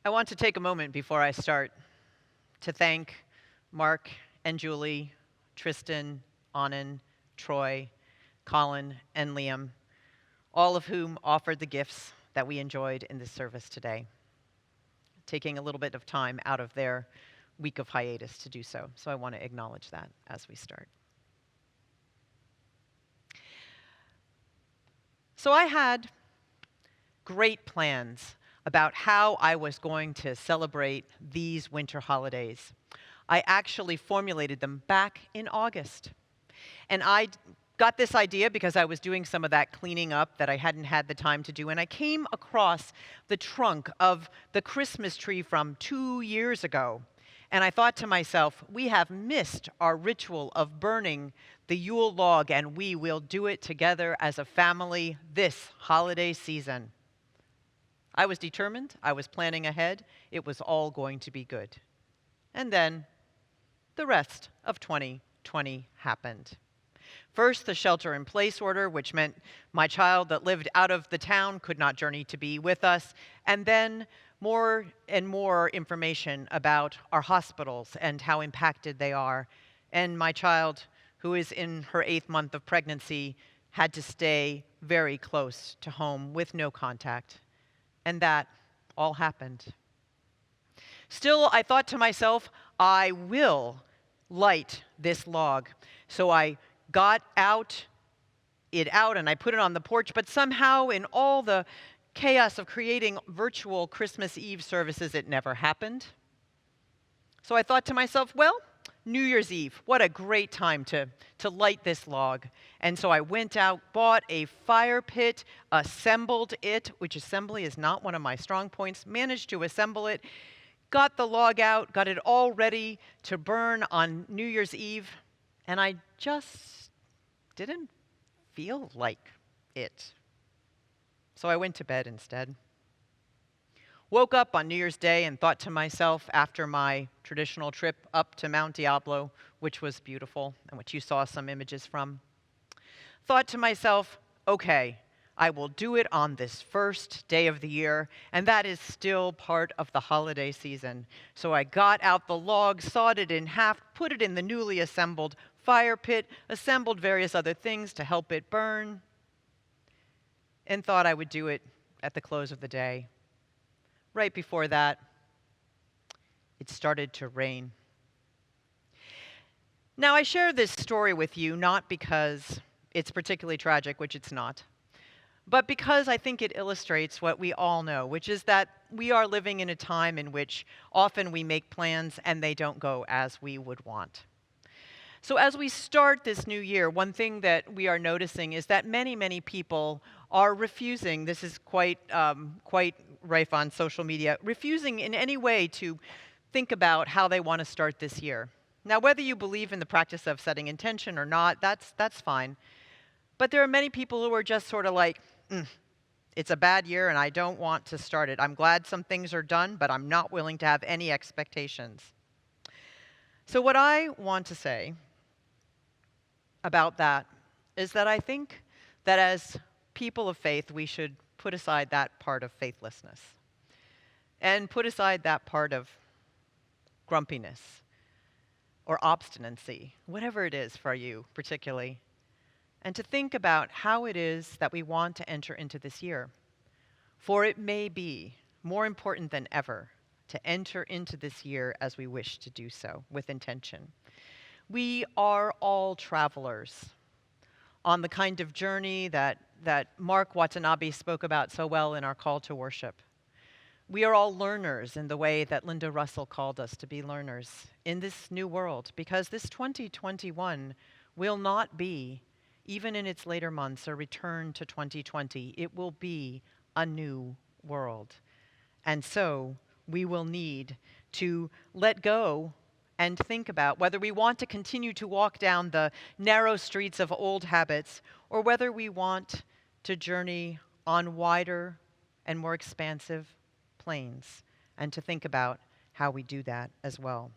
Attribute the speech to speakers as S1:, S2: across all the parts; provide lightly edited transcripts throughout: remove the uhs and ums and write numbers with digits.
S1: I want to take a moment before I start to thank Mark and Julie, Tristan, Anand, Troy, Colin, and Liam, all of whom offered the gifts that we enjoyed in this service today, taking a little bit of time out of their week of hiatus to do so. So I want to acknowledge that as we start. So I had great plans about how I was going to celebrate these winter holidays. I actually formulated them back in August. And I got this idea because I was doing some of that cleaning up that I hadn't had the time to do. And I came across the trunk of the Christmas tree from 2 years ago. And I thought to myself, we have missed our ritual of burning the Yule log, and we will do it together as a family this holiday season. I was determined. I was planning ahead. It was all going to be good. And then the rest of 2020 happened. First, the shelter-in-place order, which meant my child that lived out of the town could not journey to be with us. And then more and more information about our hospitals and how impacted they are. And my child, who is in her 8th month of pregnancy, had to stay very close to home with no contact. And that all happened. Still, I thought to myself, I will light this log. So I got it out and I put it on the porch, but somehow in all the chaos of creating virtual Christmas Eve services, it never happened. So I thought to myself, well, New Year's Eve, what a great time to light this log. And so I went out, bought a fire pit, assembled it, which assembly is not one of my strong points, managed to assemble it, got the log out, got it all ready to burn on New Year's Eve, and I just didn't feel like it. So I went to bed instead. Woke up on New Year's Day and thought to myself, after my traditional trip up to Mount Diablo, which was beautiful and which you saw some images from, thought to myself, okay, I will do it on this first day of the year, and that is still part of the holiday season. So I got out the log, sawed it in half, put it in the newly assembled fire pit, assembled various other things to help it burn, and thought I would do it at the close of the day. Right before that, it started to rain. Now, I share this story with you not because it's particularly tragic, which it's not, but because I think it illustrates what we all know, which is that we are living in a time in which often we make plans and they don't go as we would want. So as we start this new year, one thing that we are noticing is that many, many people are refusing, this is quite rife on social media, refusing in any way to think about how they want to start this year. Now, whether you believe in the practice of setting intention or not, that's fine. But there are many people who are just sort of like, it's a bad year and I don't want to start it. I'm glad some things are done, but I'm not willing to have any expectations. So what I want to say about that is that I think that as people of faith, we should put aside that part of faithlessness and put aside that part of grumpiness or obstinacy, whatever it is for you particularly, and to think about how it is that we want to enter into this year. For it may be more important than ever to enter into this year as we wish to do so with intention. We are all travelers on the kind of journey that Mark Watanabe spoke about so well in our call to worship. We are all learners in the way that Linda Russell called us to be learners in this new world, because this 2021 will not be, even in its later months, a return to 2020. It will be a new world. And so we will need to let go and think about whether we want to continue to walk down the narrow streets of old habits or whether we want to journey on wider and more expansive plains, and to think about how we do that as well.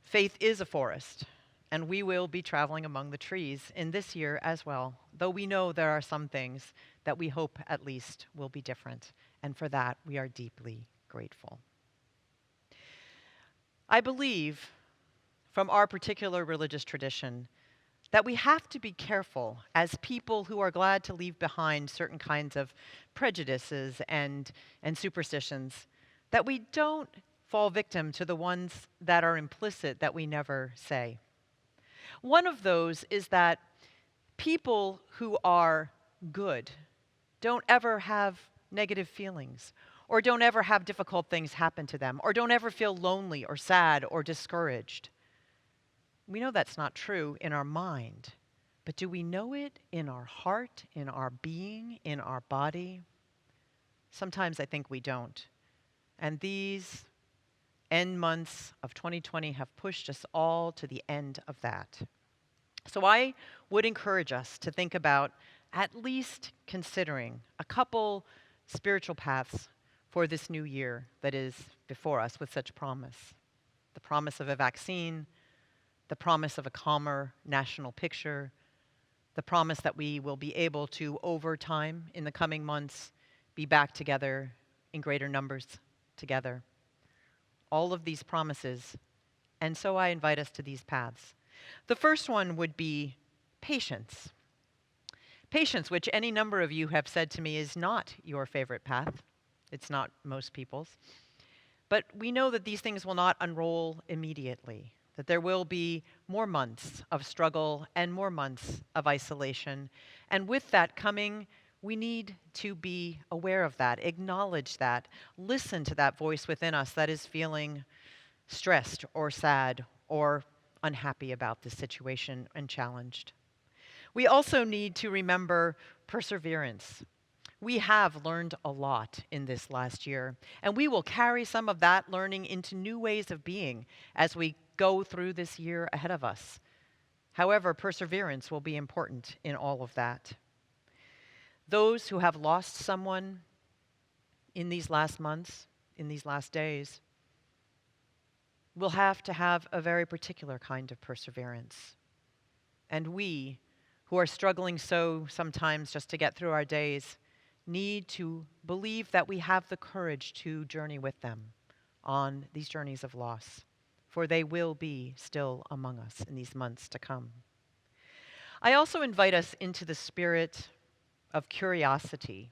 S1: Faith is a forest, and we will be traveling among the trees in this year as well, though we know there are some things that we hope at least will be different, and for that we are deeply grateful. I believe, from our particular religious tradition, that we have to be careful as people who are glad to leave behind certain kinds of prejudices and superstitions, that we don't fall victim to the ones that are implicit that we never say. One of those is that people who are good don't ever have negative feelings, or don't ever have difficult things happen to them, or don't ever feel lonely or sad or discouraged. We know that's not true in our mind, but do we know it in our heart, in our being, in our body? Sometimes I think we don't. And these end months of 2020 have pushed us all to the end of that. So I would encourage us to think about at least considering a couple spiritual paths for this new year that is before us with such promise. The promise of a vaccine, the promise of a calmer national picture, the promise that we will be able to, over time in the coming months, be back together in greater numbers together. All of these promises, and so I invite us to these paths. The first one would be patience. Patience, which any number of you have said to me is not your favorite path. It's not most people's. But we know that these things will not unroll immediately, that there will be more months of struggle and more months of isolation. And with that coming, we need to be aware of that, acknowledge that, listen to that voice within us that is feeling stressed or sad or unhappy about this situation and challenged. We also need to remember perseverance. We have learned a lot in this last year, and we will carry some of that learning into new ways of being as we go through this year ahead of us. However, perseverance will be important in all of that. Those who have lost someone in these last months, in these last days, will have to have a very particular kind of perseverance. And we, who are struggling so sometimes just to get through our days, need to believe that we have the courage to journey with them on these journeys of loss, for they will be still among us in these months to come. I also invite us into the spirit of curiosity.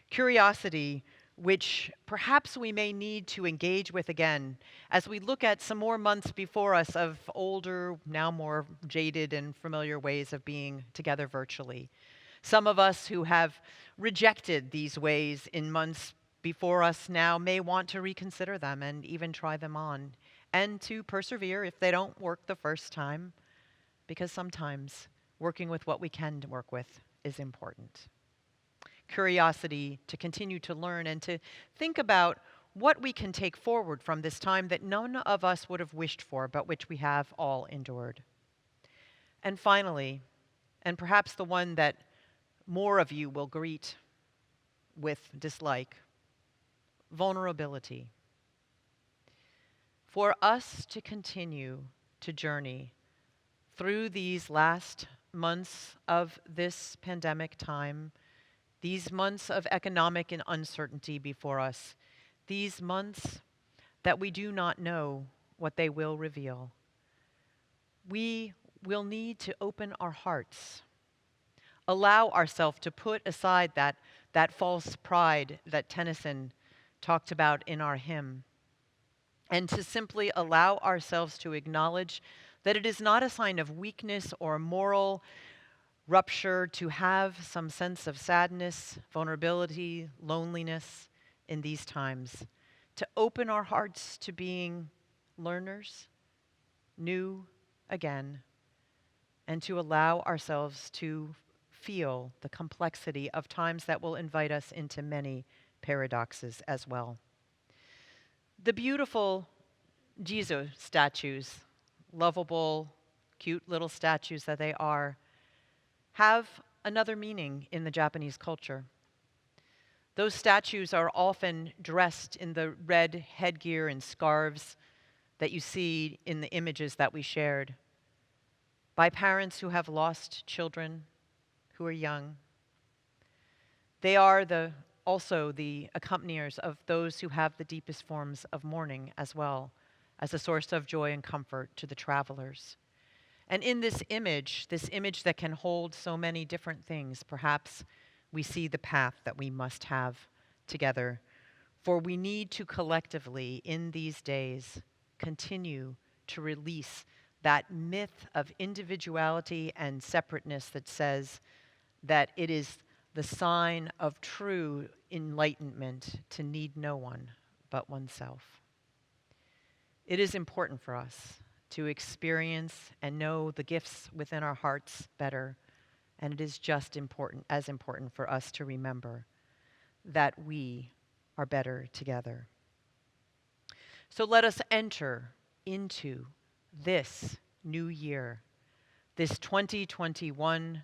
S1: Curiosity, which perhaps we may need to engage with again as we look at some more months before us of older, now more jaded and familiar ways of being together virtually. Some of us who have rejected these ways in months before us now may want to reconsider them and even try them on, and to persevere if they don't work the first time, because sometimes working with what we can work with is important. Curiosity to continue to learn and to think about what we can take forward from this time that none of us would have wished for, but which we have all endured. And finally, and perhaps the one that more of you will greet with dislike, vulnerability. For us to continue to journey through these last months of this pandemic time, these months of economic and uncertainty before us, these months that we do not know what they will reveal, we will need to open our hearts, allow ourselves to put aside that false pride that Tennyson talked about in our hymn, and to simply allow ourselves to acknowledge that it is not a sign of weakness or moral rupture to have some sense of sadness, vulnerability, loneliness in these times, to open our hearts to being learners, new again, and to allow ourselves to feel the complexity of times that will invite us into many paradoxes as well. The beautiful Jesus statues, lovable, cute little statues that they are, have another meaning in the Japanese culture. Those statues are often dressed in the red headgear and scarves that you see in the images that we shared, by parents who have lost children who are young. They are the also the accompaniers of those who have the deepest forms of mourning as well, as a source of joy and comfort to the travelers. And in this image that can hold so many different things, perhaps we see the path that we must have together. For we need to collectively, in these days, continue to release that myth of individuality and separateness that says that it is the sign of true enlightenment to need no one but oneself. It is important for us to experience and know the gifts within our hearts better, and it is just as important for us to remember that we are better together. So let us enter into this new year, this 2021,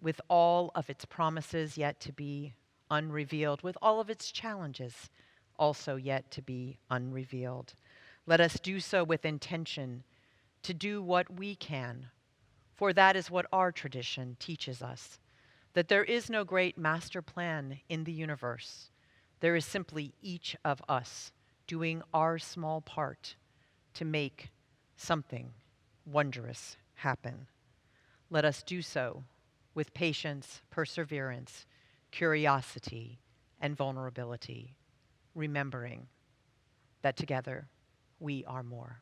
S1: with all of its promises yet to be unrevealed, with all of its challenges also yet to be unrevealed. Let us do so with intention to do what we can, for that is what our tradition teaches us, that there is no great master plan in the universe. There is simply each of us doing our small part to make something wondrous happen. Let us do so with patience, perseverance, curiosity, and vulnerability, remembering that together we are more.